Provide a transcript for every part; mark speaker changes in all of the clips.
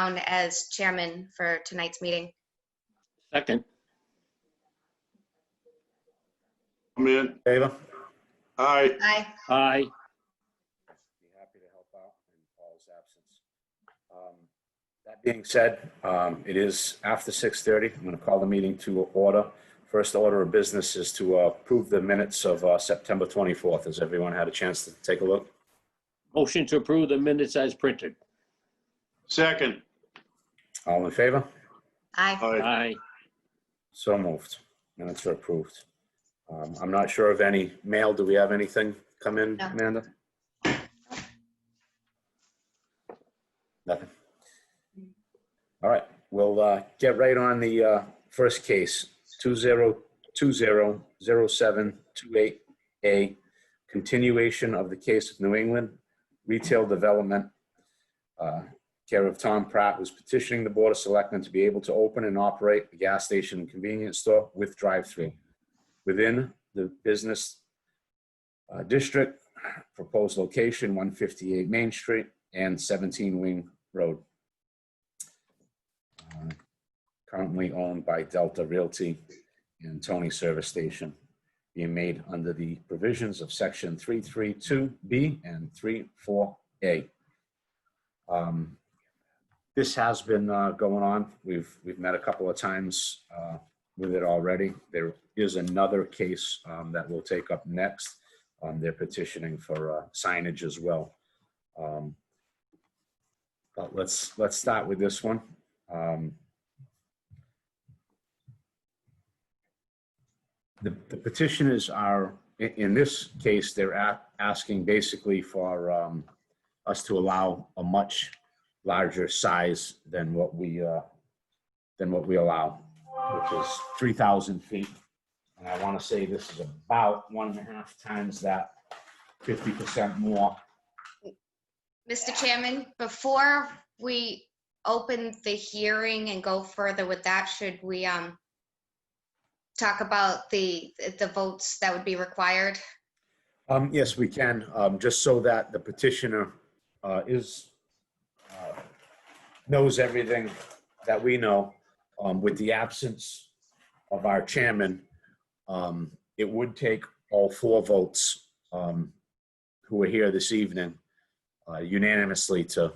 Speaker 1: down as chairman for tonight's meeting.
Speaker 2: Second.
Speaker 3: I'm in.
Speaker 4: Favor?
Speaker 3: Aye.
Speaker 1: Aye.
Speaker 2: Aye.
Speaker 4: Be happy to help out in Paul's absence. That being said, it is after 6:30. I'm going to call the meeting to order. First order of business is to approve the minutes of September 24th. Has everyone had a chance to take a look?
Speaker 2: Motion to approve the minutes as printed.
Speaker 3: Second.
Speaker 4: All in favor?
Speaker 1: Aye.
Speaker 3: Aye.
Speaker 2: Aye.
Speaker 4: So moved. Minutes are approved. I'm not sure of any mail. Do we have anything come in,
Speaker 1: No.
Speaker 4: Amanda? Nothing. All right, we'll get right on the first case, 20200728A, continuation of the case of New England Retail Development, care of Tom Pratt, who's petitioning the Board of Selectmen to be able to open and operate a gas station and convenience store with drive-through within the business district. Proposed location, 158 Main Street and 17 Wing Road. Currently owned by Delta Realty and Tony Service Station, being made under the provisions of section 332B and 34A. This has been going on. We've met a couple of times with it already. There is another case that we'll take up next. They're petitioning for signage as well. But let's start with this one. The petitioners are, in this case, they're asking basically for us to allow a much larger size than what we allow, which is 3,000 feet. And I want to say this is about 1.5 times that, 50% more.
Speaker 1: Mr. Chairman, before we open the hearing and go further with that, should we talk about the votes that would be required?
Speaker 4: Yes, we can, just so that the petitioner knows everything that we know. With the absence of our chairman, it would take all 4 votes who are here this evening unanimously to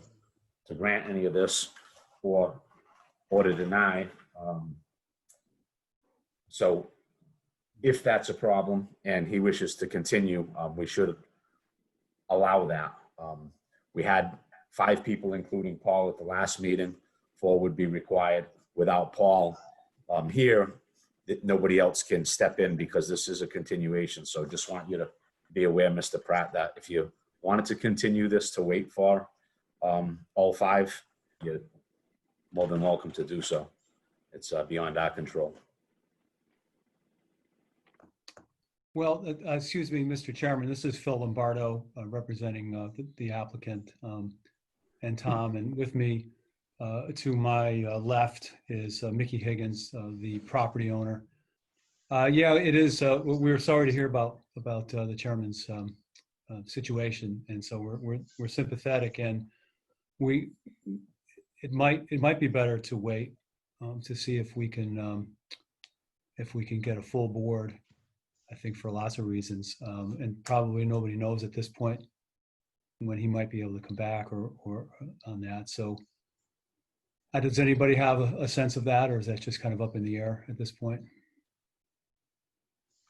Speaker 4: grant any of this or to deny. So if that's a problem and he wishes to continue, we should allow that. We had 5 people, including Paul, at the last meeting. 4 would be required. Without Paul here, nobody else can step in because this is a continuation. So just want you to be aware, Mr. Pratt, that if you wanted to continue this to wait for all 5, you're more than welcome to do so. It's beyond our control.
Speaker 5: Well, excuse me, Mr. Chairman, this is Phil Lombardo representing the applicant and Tom, and with me to my left is Mickey Higgins, the property owner. Yeah, it is. We're sorry to hear about the chairman's situation, and so we're sympathetic, and it might be better to wait to see if we can get a full board. I think for lots of reasons, and probably nobody knows at this point when he might be able to come back or on that. So does anybody have a sense of that, or is that just kind of up in the air at this point?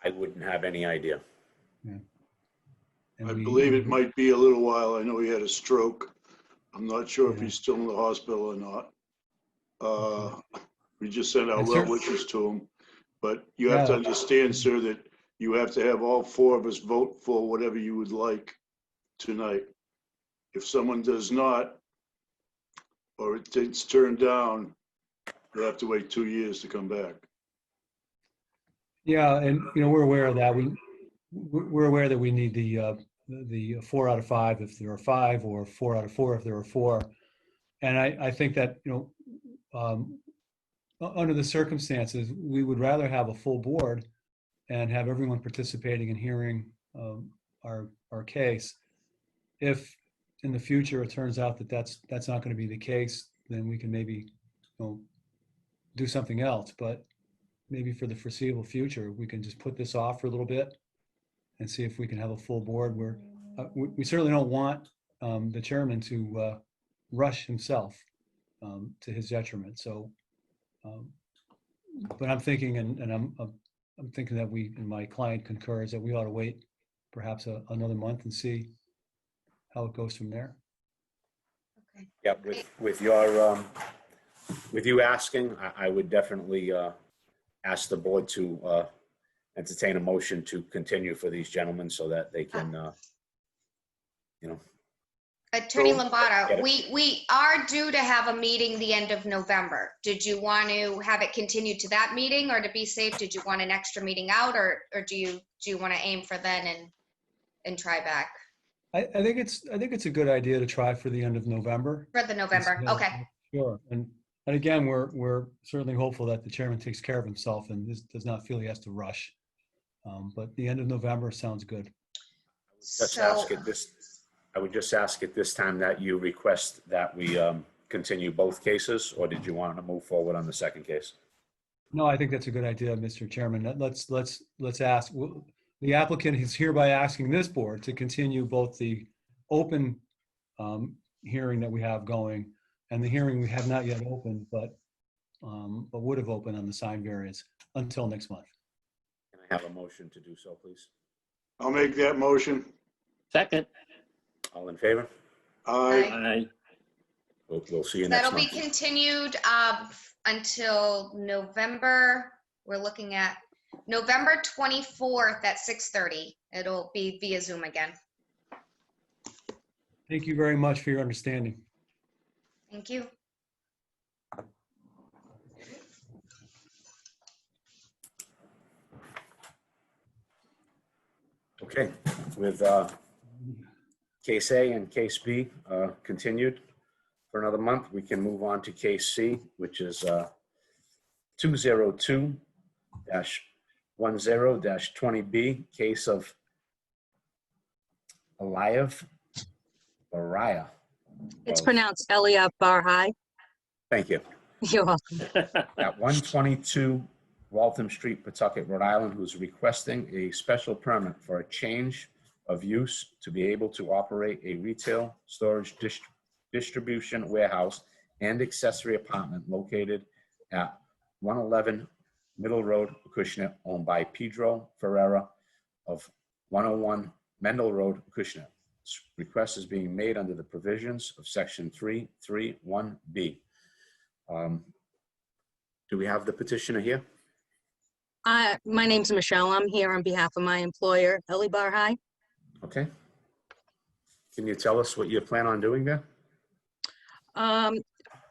Speaker 4: I wouldn't have any idea.
Speaker 5: Yeah.
Speaker 3: I believe it might be a little while. I know he had a stroke. I'm not sure if he's still in the hospital or not. We just sent our well wishes to him. But you have to understand, sir, that you have to have all 4 of us vote for whatever you would like tonight. If someone does not, or it's turned down, you'll have to wait 2 years to come back.
Speaker 5: Yeah, and we're aware of that. We're aware that we need the 4 out of 5 if there are 5, or 4 out of 4 if there are 4. And I think that under the circumstances, we would rather have a full board and have everyone participating and hearing our case. If in the future it turns out that that's not going to be the case, then we can maybe, do something else. But maybe for the foreseeable future, we can just put this off for a little bit and see if we can have a full board where we certainly don't want the chairman to rush himself to his detriment. So, but I'm thinking, and I'm thinking that we, and my client concurs, that we ought to wait perhaps another month and see how it goes from there.
Speaker 1: Okay.
Speaker 4: Yeah, with your, with you asking, I would definitely ask the board to entertain a motion to continue for these gentlemen so that they can,
Speaker 1: Attorney
Speaker 4: Get
Speaker 1: Lombardo,
Speaker 4: it.
Speaker 1: we are due to have a meeting the end of November. Did you want to have it continued to that meeting, or to be safe, did you want an extra meeting out, or do you want to aim for then and try back
Speaker 5: I think it's a good idea to try for the end of November.
Speaker 1: for the November? Okay.
Speaker 5: Sure. And again, we're certainly hopeful that the chairman takes care of himself and does not feel he has to rush. But the end of November sounds good.
Speaker 4: I would just ask at this time that you request that we continue both cases, or did you want to move forward on the second case?
Speaker 5: No, I think that's a good idea, Mr. Chairman. Let's ask, the applicant is hereby asking this board to continue both the open hearing that we have going and the hearing we have not yet opened, but would have opened on the sign variance until next month.
Speaker 4: Can I have a motion to do so, please?
Speaker 3: I'll make that motion.
Speaker 2: Second.
Speaker 4: All in favor?
Speaker 3: Aye.
Speaker 2: Aye.
Speaker 4: We'll see you next
Speaker 1: That'll be
Speaker 4: month.
Speaker 1: continued until November. We're looking at November 24th at 6:30. It'll be via Zoom again.
Speaker 5: Thank you very much for your understanding.
Speaker 1: Thank you.
Speaker 4: Okay, with case A and case B continued for another month, we can move on to case C, which is 202-10-20B, case of Eliav Baraya.
Speaker 6: It's pronounced Eliav Barhai.
Speaker 4: Thank you.
Speaker 6: You're welcome.
Speaker 4: At 122 Waltham Street, Pawtucket, Rhode Island, who's requesting a special permit for a change of use to be able to operate a retail storage distribution warehouse and accessory apartment located at 111 Middle Road, Acushnet, owned by Pedro Ferreira of 101 Mendel Road, Acushnet. This request is being made under the provisions of section 331B. Do we have the petitioner here?
Speaker 6: My name's Michelle. I'm here on behalf of my employer, Eli Barhai.
Speaker 4: Okay. Can you tell us what you plan on doing there?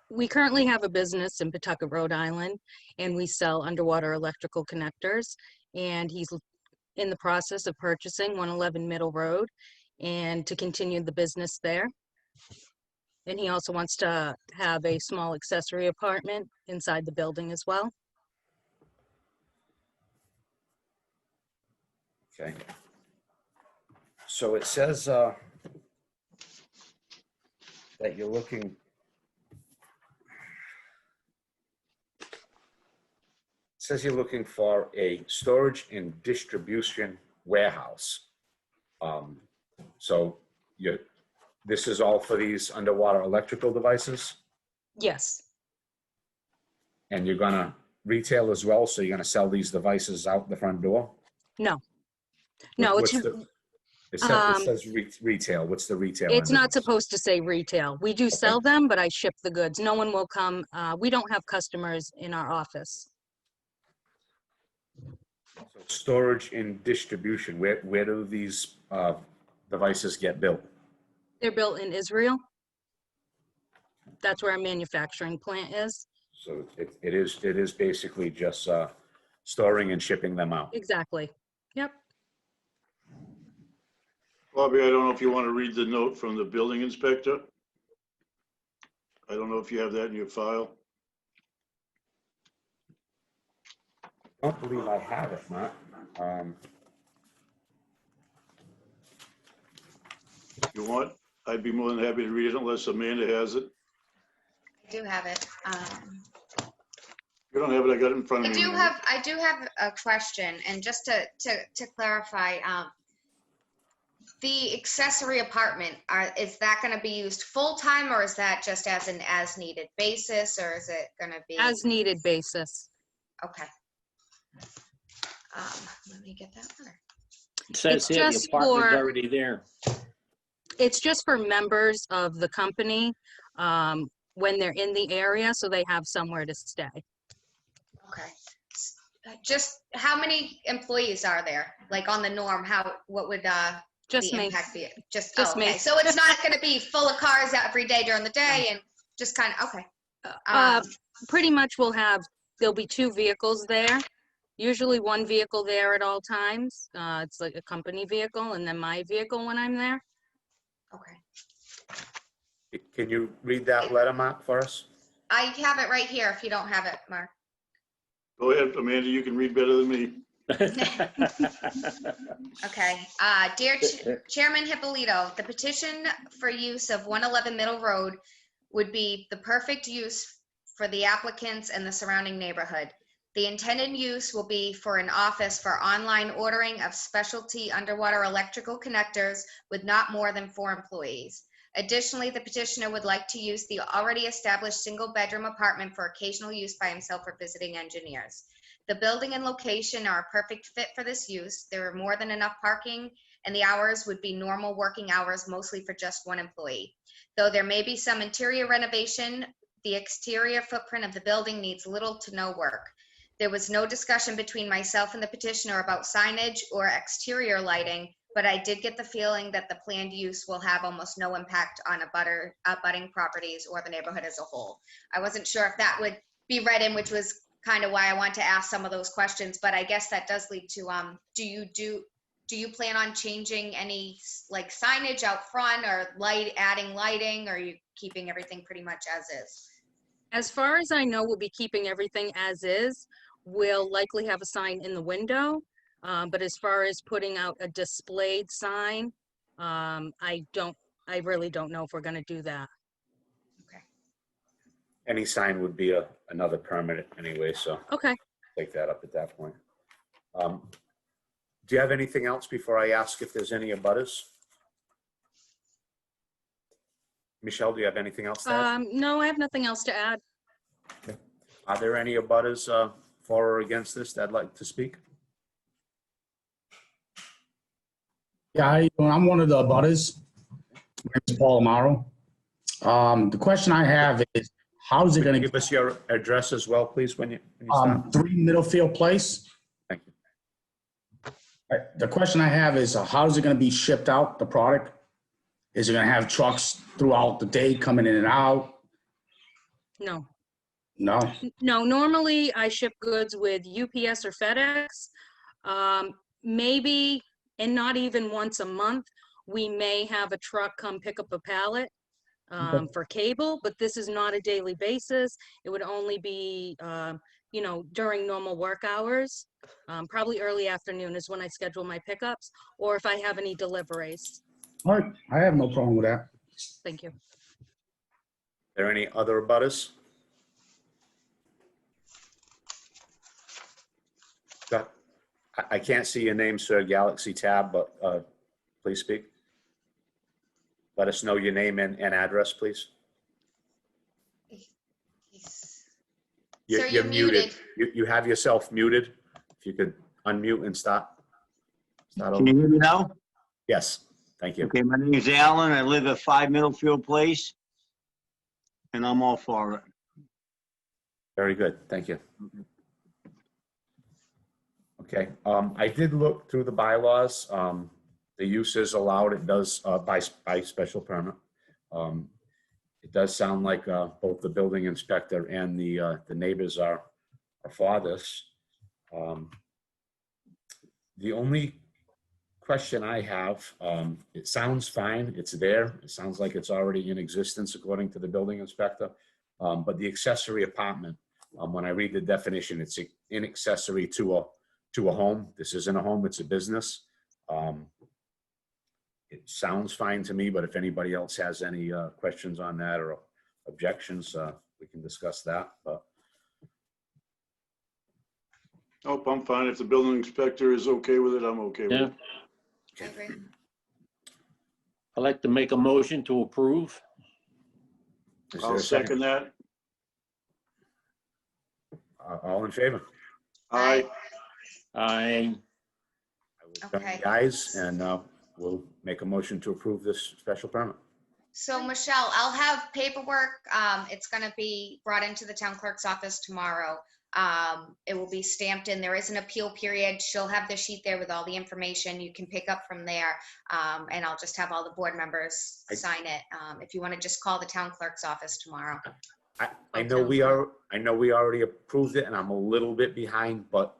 Speaker 6: We currently have a business in Pawtucket, Rhode Island, and we sell underwater electrical connectors. And he's in the process of purchasing 111 Middle Road and to continue the business there. And he also wants to have a small accessory apartment inside the building as well.
Speaker 4: Okay. So it says that you're looking. It says you're looking for a storage and distribution warehouse. So this is all for these underwater electrical devices,
Speaker 6: Yes.
Speaker 4: and you're gonna retail as well. So you're gonna sell these devices out the front door.
Speaker 6: No. No,
Speaker 4: It says retail. What's the retail?
Speaker 6: it's
Speaker 4: end of
Speaker 6: not
Speaker 4: this?
Speaker 6: supposed to say retail. We do sell them, but I ship the goods. No one will come. We don't have customers in our office.
Speaker 4: So storage and distribution, where do these devices get built?
Speaker 6: They're built in Israel. That's where our manufacturing plant is.
Speaker 4: So it is basically just storing and shipping them out.
Speaker 6: Exactly. Yep.
Speaker 3: Bobby, I don't know if you want to read the note from the building inspector. I don't know if you have that in your file.
Speaker 4: I don't believe I have it, Matt.
Speaker 3: If you want, I'd be more than happy to read it unless Amanda has it.
Speaker 1: I do have it.
Speaker 3: You don't have it, I got it in front
Speaker 1: I
Speaker 3: of me.
Speaker 1: do have a question, and just to clarify, the accessory apartment, is that going to be used full-time, or is that just as an as-needed basis, or is it going to be?
Speaker 6: As needed basis.
Speaker 1: Okay. Let me get that word.
Speaker 2: It says
Speaker 6: It's
Speaker 2: here the
Speaker 6: just
Speaker 2: apartment's
Speaker 6: for-
Speaker 2: already there.
Speaker 6: It's just for members of the company when they're in the area, so they have somewhere to stay.
Speaker 1: Okay. Just how many employees are there? Like on the norm, what would
Speaker 6: Just
Speaker 1: the
Speaker 6: me.
Speaker 1: impact be? Just
Speaker 6: Just
Speaker 1: okay.
Speaker 6: me.
Speaker 1: So it's not going to be full of cars every day during the day, and just kind of okay.
Speaker 6: Pretty much there'll be 2 vehicles there. Usually 1 vehicle there at all times. It's like a company vehicle, and then my vehicle when I'm there.
Speaker 1: Okay.
Speaker 4: Can you read that letter, Mark, for us?
Speaker 1: I have it right here if you don't have it, Mark.
Speaker 3: Go ahead, Amanda, you can read better than me.
Speaker 1: Okay. Dear Chairman Hippolito, the petition for use of 111 Middle Road would be the perfect use for the applicants and the surrounding neighborhood. The intended use will be for an office for online ordering of specialty underwater electrical connectors with not more than 4 employees. Additionally, the petitioner would like to use the already established single-bedroom apartment for occasional use by himself or visiting engineers. The building and location are a perfect fit for this use. There are more than enough parking, and the hours would be normal working hours, mostly for just 1 employee. Though there may be some interior renovation, the exterior footprint of the building needs little to no work. There was no discussion between myself and the petitioner about signage or exterior lighting, but I did get the feeling that the planned use will have almost no impact on abutting properties or the neighborhood as a whole. I wasn't sure if that would be read in, which was kind of why I want to ask some of those questions, but I guess that does lead to, do you plan on changing any like signage out front or adding lighting, or are you keeping everything pretty much as is?
Speaker 6: As far as I know, we'll be keeping everything as is. We'll likely have a sign in the window, but as far as putting out a displayed sign, I really don't know if we're gonna do that.
Speaker 1: Okay.
Speaker 4: Any sign would be another permit anyway, so
Speaker 6: Okay.
Speaker 4: take that up at that point. Do you have anything else before I ask if there's any abutters? Michelle, do you have anything else to add?
Speaker 6: No, I have nothing else to add.
Speaker 4: Are there any abutters for or against this that'd like to speak?
Speaker 7: Yeah, I'm one of the abutters. My name's Paul Amaro. The question I have is, how's it
Speaker 4: Can
Speaker 7: going
Speaker 4: you
Speaker 7: to
Speaker 4: give us your address as well, please, when you start?
Speaker 7: 3 Middlefield Place?
Speaker 4: Thank you.
Speaker 7: The question I have is, how's it going to be shipped out, the product? Is it going to have trucks throughout the day coming in and out?
Speaker 6: No.
Speaker 7: No?
Speaker 6: No, normally I ship goods with UPS or FedEx. Maybe, and not even once a month, we may have a truck come pick up a pallet
Speaker 7: Okay.
Speaker 6: for cable, but this is not a daily basis. It would only be, during normal work hours. Probably early afternoon is when I schedule my pickups, or if I have any deliveries.
Speaker 7: All right, I have no problem with that.
Speaker 6: Thank you.
Speaker 4: Are there any other abutters? Got- I can't see your name, sir, Galaxy Tab, but please speak. Let us know your name and address, please.
Speaker 1: Sir, you're muted.
Speaker 4: You have yourself muted. If you could unmute and start
Speaker 8: Can
Speaker 4: over.
Speaker 8: you hear me now?
Speaker 4: Yes, thank you.
Speaker 8: Okay, my name is Alan. I live at 5 Middlefield Place. And I'm all for it.
Speaker 4: Very good, thank you. Okay, I did look through the bylaws. The use is allowed. It does by special permit. It does sound like both the building inspector and the neighbors are for this. The only question I have, it sounds fine. It's there. It sounds like it's already in existence according to the building inspector. But the accessory apartment, when I read the definition, it's an accessory to a home. This isn't a home, it's a business. It sounds fine to me, but if anybody else has any questions on that or objections, we can discuss that, but
Speaker 3: Oh, I'm fine. If the building inspector is okay with it, I'm okay with
Speaker 2: Yeah,
Speaker 3: it.
Speaker 1: I agree.
Speaker 2: I'd like to make a motion to approve.
Speaker 4: is there
Speaker 3: I'll
Speaker 4: a second?
Speaker 3: second that.
Speaker 4: All in favor?
Speaker 3: Aye.
Speaker 2: I,
Speaker 4: I will join
Speaker 1: Okay.
Speaker 4: the ayes, and we'll make a motion to approve this special permit.
Speaker 1: So Michelle, I'll have paperwork. It's gonna be brought into the town clerk's office tomorrow. It will be stamped in. There is an appeal period. She'll have the sheet there with all the information. You can pick up from there. And I'll just have all the board members sign it. If you want to just call the town clerk's office tomorrow.
Speaker 4: I know we already approved it, and I'm a little bit behind, but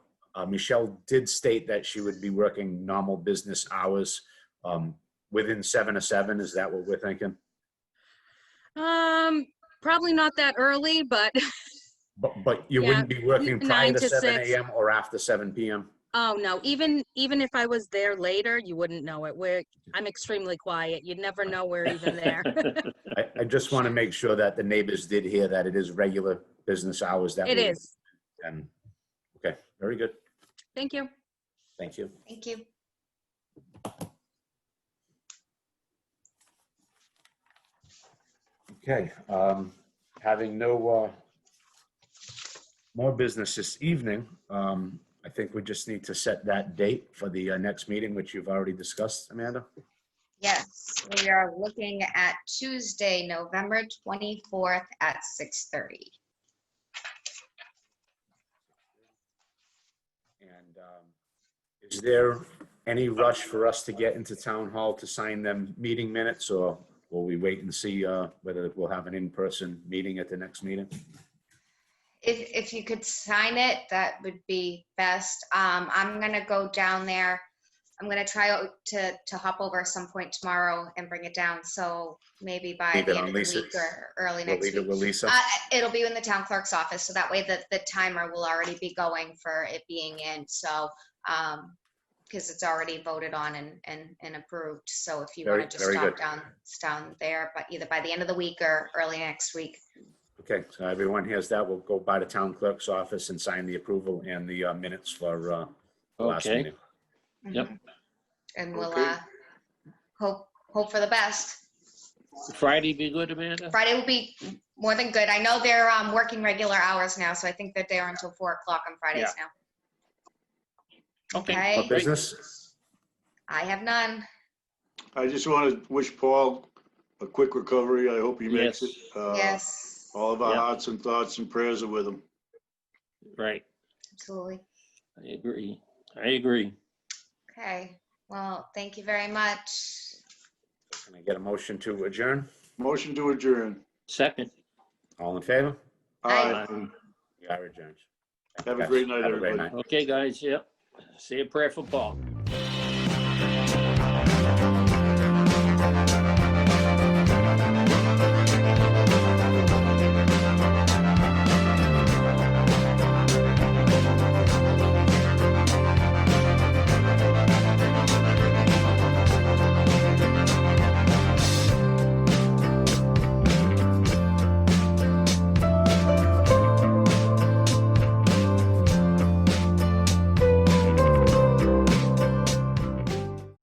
Speaker 4: Michelle did state that she would be working normal business hours within 7 to 7. Is that what we're thinking?
Speaker 6: Probably not that early, but
Speaker 4: But you
Speaker 6: Yeah,
Speaker 4: wouldn't be working prior
Speaker 6: 9
Speaker 4: to
Speaker 6: to
Speaker 4: 7
Speaker 6: 6.
Speaker 4: a.m. or after 7 p.m.?
Speaker 6: oh no, even if I was there later, you wouldn't know it. I'm extremely quiet. You'd never know we're even there.
Speaker 4: I just want to make sure that the neighbors did hear that it is regular business hours that
Speaker 6: It
Speaker 4: we-
Speaker 6: is.
Speaker 4: And, okay, very good.
Speaker 6: Thank you.
Speaker 4: Thank you.
Speaker 1: Thank you.
Speaker 4: Okay, having no more business this evening, I think we just need to set that date for the next meeting, which you've already discussed, Amanda.
Speaker 1: Yes, we are looking at Tuesday, November 24th at 6:30.
Speaker 4: And is there any rush for us to get into town hall to sign them meeting minutes, or will we wait and see whether we'll have an in-person meeting at the next meeting?
Speaker 1: If you could sign it, that would be best. I'm gonna go down there. I'm gonna try to hop over some point tomorrow and bring it down. So maybe by
Speaker 4: Leave it
Speaker 1: the
Speaker 4: on
Speaker 1: end of the
Speaker 4: Lisa.
Speaker 1: week or early
Speaker 4: We'll
Speaker 1: next
Speaker 4: leave it
Speaker 1: week.
Speaker 4: with Lisa.
Speaker 1: It'll be in the town clerk's office, so that way the timer will already be going for it being in. So, because it's already voted on and approved. So if you want to just
Speaker 4: Very
Speaker 1: stop
Speaker 4: good.
Speaker 1: down there, but either by the end of the week or early next week.
Speaker 4: Okay, so everyone hears that. We'll go by the town clerk's office and sign the approval and the minutes for the last
Speaker 2: Okay.
Speaker 4: meeting.
Speaker 2: Yep.
Speaker 1: Mhm. And we'll
Speaker 3: Okay.
Speaker 1: hope for the best.
Speaker 2: Friday be good, Amanda?
Speaker 1: Friday will be more than good. I know they're working regular hours now, so I think they're there until 4 o'clock on Fridays now.
Speaker 2: Okay.
Speaker 1: Okay.
Speaker 4: What business?
Speaker 1: I have none.
Speaker 3: I just want to wish Paul a quick recovery. I hope he makes it.
Speaker 1: Yes,
Speaker 3: All of our
Speaker 2: Yeah.
Speaker 3: hearts and thoughts and prayers are with him.
Speaker 2: Right.
Speaker 1: absolutely.
Speaker 2: I agree. I agree.
Speaker 1: Okay. Well, thank you very much.
Speaker 4: Can I get a motion to adjourn?
Speaker 3: Motion to adjourn.
Speaker 2: Second.
Speaker 4: All in favor?
Speaker 3: Aye.
Speaker 4: We are adjourned.
Speaker 3: Have a great night,
Speaker 4: Have a great
Speaker 3: everybody.
Speaker 4: night.
Speaker 2: Okay, guys, yep. Say a prayer for Paul.